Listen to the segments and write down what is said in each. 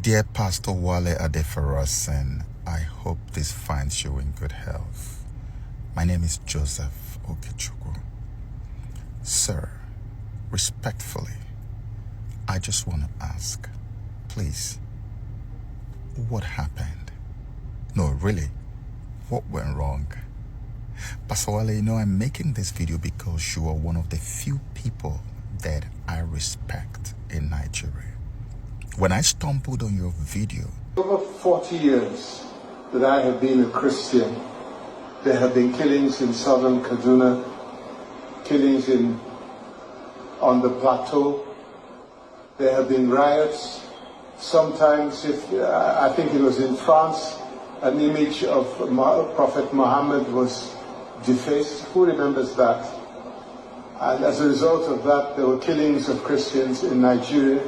Dear Pastor Wale Adefarasin, I hope this finds you in good health. My name is Joseph Okechukwu. Sir, respectfully, I just want to ask, please, what happened? No, really, what went wrong? Pastor Wale, I'm making this video because you are one of the few people that I respect in Nigeria. When I stumbled on your video, over 40 years that I have been a Christian, there have been killings in southern Kaduna, killings on the plateau. There have been riots. Sometimes, I think it was in France, an image of Prophet Muhammad was defaced. Who remembers that? And as a result of that, there were killings of Christians in Nigeria.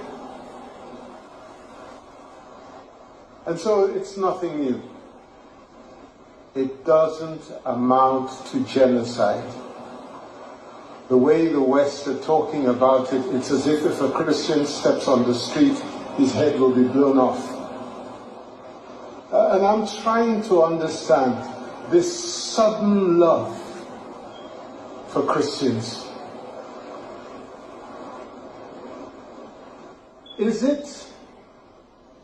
And so it's nothing new. It doesn't amount to genocide. The way the West are talking about it, it's as if a Christian steps on the street, his head will be blown off. And I'm trying to understand this sudden love for Christians. Is it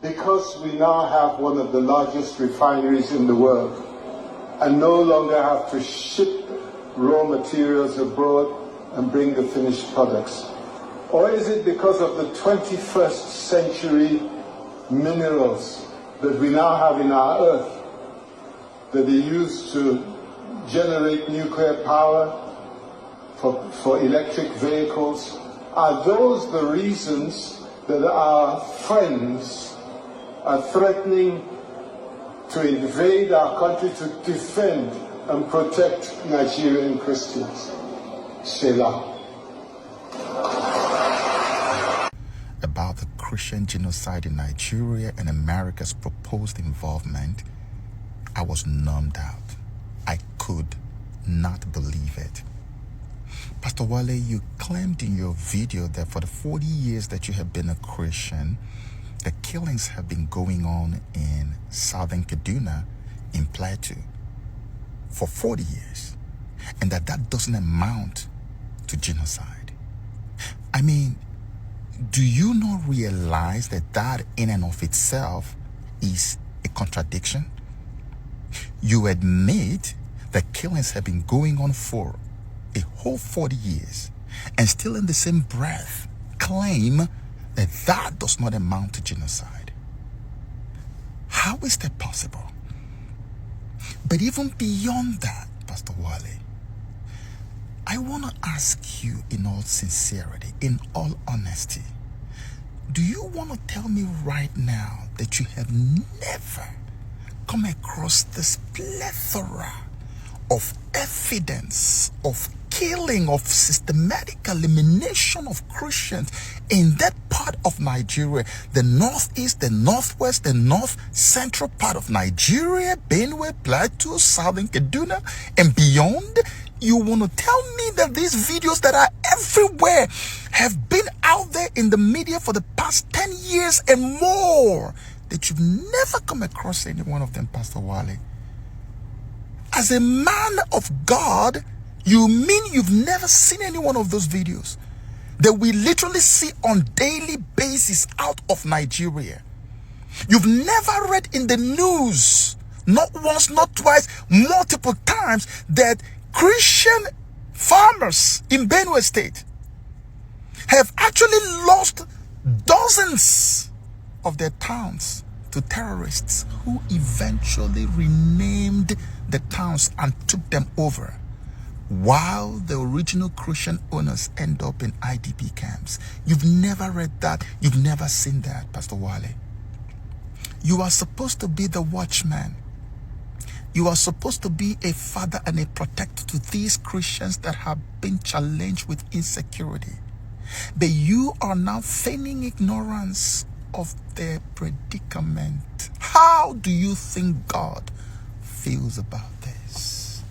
because we now have one of the largest refineries in the world and no longer have to ship raw materials abroad and bring the finished products? Or is it because of the 21st century minerals that we now have in our earth that they use to generate nuclear power for electric vehicles? Are those the reasons that our friends are threatening to invade our country to defend and protect Nigerian Christians? Selah. About the Christian genocide in Nigeria and America's proposed involvement, I was numbed out. I could not believe it. Pastor Wale, you claimed in your video that for the 40 years that you have been a Christian, the killings have been going on in southern Kaduna, in Plateau, for 40 years, and that doesn't amount to genocide. I mean, do you not realize that in and of itself is a contradiction? You admit that killings have been going on for a whole 40 years, and still in the same breath claim that does not amount to genocide. How is that possible? But even beyond that, Pastor Wale, I want to ask you in all sincerity, in all honesty, do you want to tell me right now that you have never come across this plethora of evidence of killing, of systematic elimination of Christians in that part of Nigeria, the northeast, the northwest, the north central part of Nigeria, Benue, Plateau, southern Kaduna, and beyond? You want to tell me that these videos that are everywhere have been out there in the media for the past 10 years and more, that you've never come across any one of them, Pastor Wale? As a man of God, you mean you've never seen any one of those videos that we literally see on daily basis out of Nigeria? You've never read in the news, not once, not twice, multiple times, that Christian farmers in Benue State have actually lost dozens of their towns to terrorists who eventually renamed the towns and took them over, while the original Christian owners end up in IDP camps. You've never read that. You've never seen that, Pastor Wale. You are supposed to be the watchman. You are supposed to be a father and a protector to these Christians that have been challenged with insecurity. But you are now feigning ignorance of their predicament. How do you think God feels about this?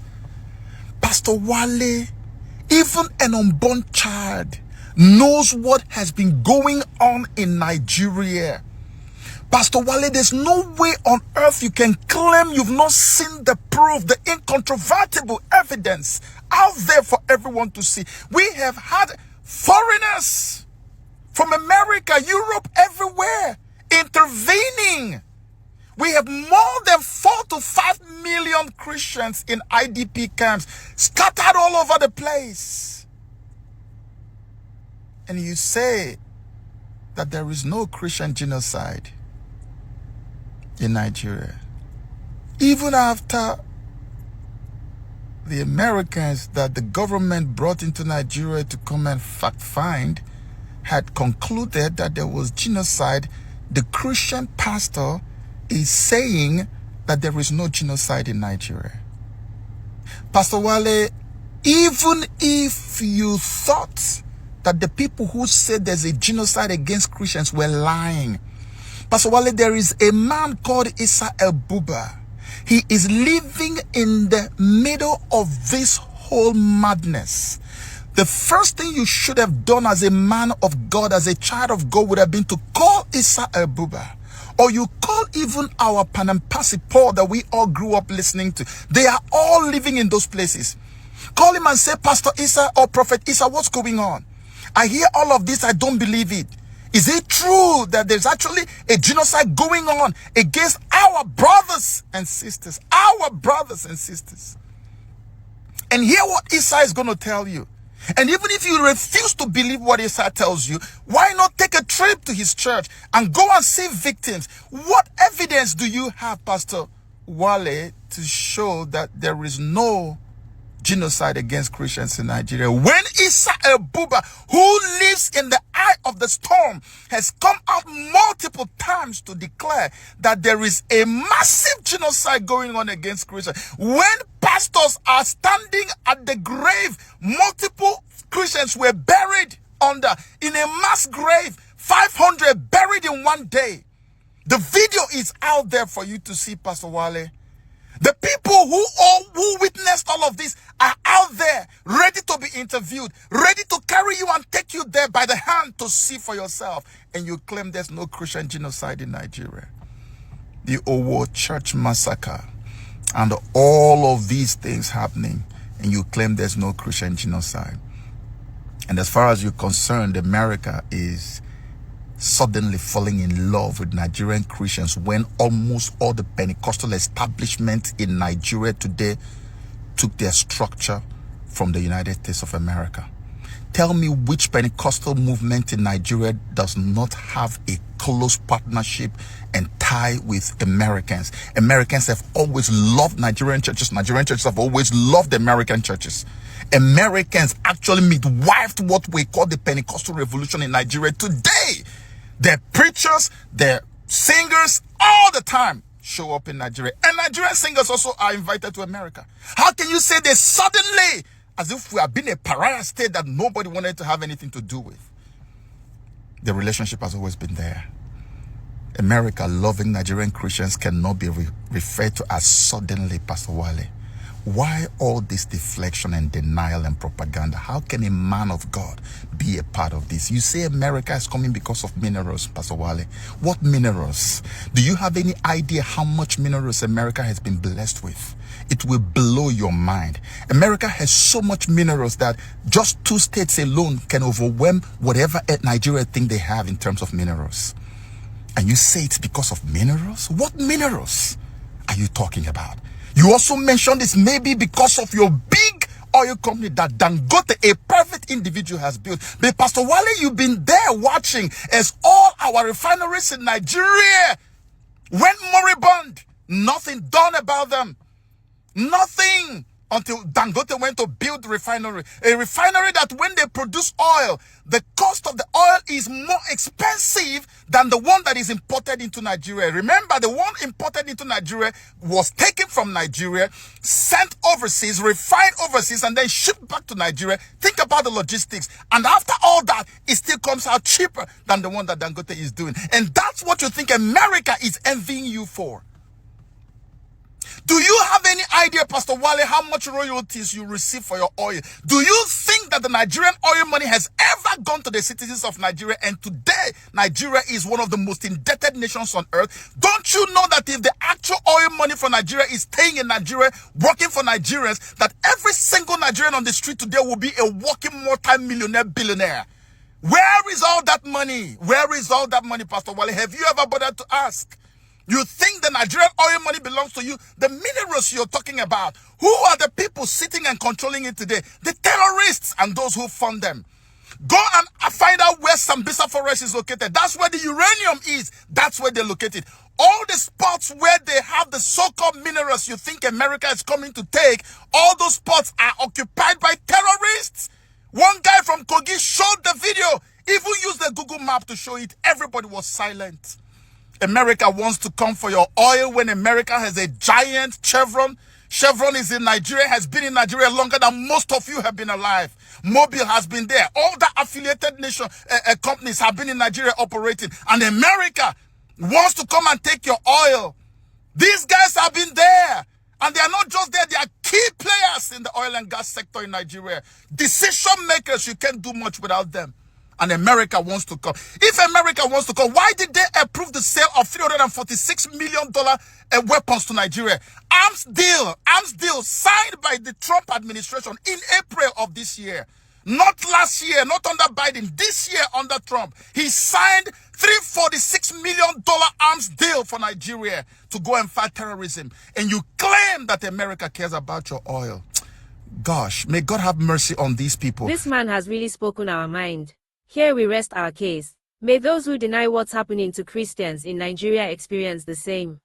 Pastor Wale, even an unborn child knows what has been going on in Nigeria. Pastor Wale, there's no way on earth you can claim you've not seen the proof, the incontrovertible evidence out there for everyone to see. We have had foreigners from America, Europe, everywhere intervening. We have more than 4 to 5 million Christians in IDP camps scattered all over the place. And you say that there is no Christian genocide in Nigeria. Even after the Americans that the government brought into Nigeria to come and fact find had concluded that there was genocide, the Christian pastor is saying that there is no genocide in Nigeria. Pastor Wale, even if you thought that the people who said there's a genocide against Christians were lying, Pastor Wale, there is a man called Issa Elbuba. He is living in the middle of this whole madness. The first thing you should have done as a man of God, as a child of God, would have been to call Issa Elbuba. Or you call even our Panampasi Paul that we all grew up listening to. They are all living in those places. Call him and say, Pastor Issa or Prophet Issa, what's going on? I hear all of this, I don't believe it. Is it true that there's actually a genocide going on against our brothers and sisters? Our brothers and sisters. And hear what Issa is going to tell you. And even if you refuse to believe what Issa tells you, why not take a trip to his church and go and see victims? What evidence do you have, Pastor Wale, to show that there is no genocide against Christians in Nigeria? When Issa Elbuba, who lives in the eye of the storm, has come out multiple times to declare that there is a massive genocide going on against Christians. When pastors are standing at the grave, multiple Christians were buried in a mass grave, 500 buried in one day. The video is out there for you to see, Pastor Wale. The people who witnessed all of this are out there, ready to be interviewed, ready to carry you and take you there by the hand to see for yourself. And you claim there's no Christian genocide in Nigeria. The Owo Church massacre and all of these things happening, and you claim there's no Christian genocide. And as far as you're concerned, America is suddenly falling in love with Nigerian Christians when almost all the Pentecostal establishments in Nigeria today took their structure from the United States of America. Tell me which Pentecostal movement in Nigeria does not have a close partnership and tie with Americans. Americans have always loved Nigerian churches. Nigerian churches have always loved American churches. Americans actually midwifed what we call the Pentecostal revolution in Nigeria today. Their preachers, their singers, all the time show up in Nigeria. And Nigerian singers also are invited to America. How can you say they suddenly, as if we have been a pariah state that nobody wanted to have anything to do with? The relationship has always been there. America loving Nigerian Christians cannot be referred to as suddenly, Pastor Wale. Why all this deflection and denial and propaganda? How can a man of God be a part of this? You say America is coming because of minerals, Pastor Wale. What minerals? Do you have any idea how much minerals America has been blessed with? It will blow your mind. America has so much minerals that just 2 states alone can overwhelm whatever Nigeria think they have in terms of minerals. And you say it's because of minerals? What minerals are you talking about? You also mentioned this maybe because of your big oil company that Dangote, a private individual, has built. But Pastor Wale, you've been there watching as all our refineries in Nigeria went moribund. Nothing done about them. Nothing until Dangote went to build a refinery that when they produce oil, the cost of the oil is more expensive than the one that is imported into Nigeria. Remember, the one imported into Nigeria was taken from Nigeria, sent overseas, refined overseas, and then shipped back to Nigeria. Think about the logistics. And after all that, it still comes out cheaper than the one that Dangote is doing. And that's what you think America is envying you for. Do you have any idea, Pastor Wale, how much royalties you receive for your oil? Do you think that the Nigerian oil money has ever gone to the citizens of Nigeria? And today, Nigeria is one of the most indebted nations on earth. Don't you know that if the actual oil money for Nigeria is staying in Nigeria, working for Nigerians, that every single Nigerian on the street today will be a walking multi-millionaire billionaire? Where is all that money? Where is all that money, Pastor Wale? Have you ever bothered to ask? You think the Nigerian oil money belongs to you? The minerals you're talking about, who are the people sitting and controlling it today? The terrorists and those who fund them. Go and find out where Sambisa Forest is located. That's where the uranium is. That's where they're located. All the spots where they have the so-called minerals you think America is coming to take, all those spots are occupied by terrorists. One guy from Kogi showed the video, even used the Google map to show it. Everybody was silent. America wants to come for your oil when America has a giant Chevron. Chevron is in Nigeria, has been in Nigeria longer than most of you have been alive. Mobil has been there. All the affiliated companies have been in Nigeria operating. And America wants to come and take your oil. These guys have been there. And they are not just there, they are key players in the oil and gas sector in Nigeria. Decision makers, you can't do much without them. And America wants to come. If America wants to come, why did they approve the sale of $346 million weapons to Nigeria? Arms deal signed by the Trump administration in April of this year. Not last year, not under Biden, this year under Trump. He signed $346 million arms deal for Nigeria to go and fight terrorism. And you claim that America cares about your oil. Gosh, may God have mercy on these people. This man has really spoken our mind. Here we rest our case. May those who deny what's happening to Christians in Nigeria experience the same.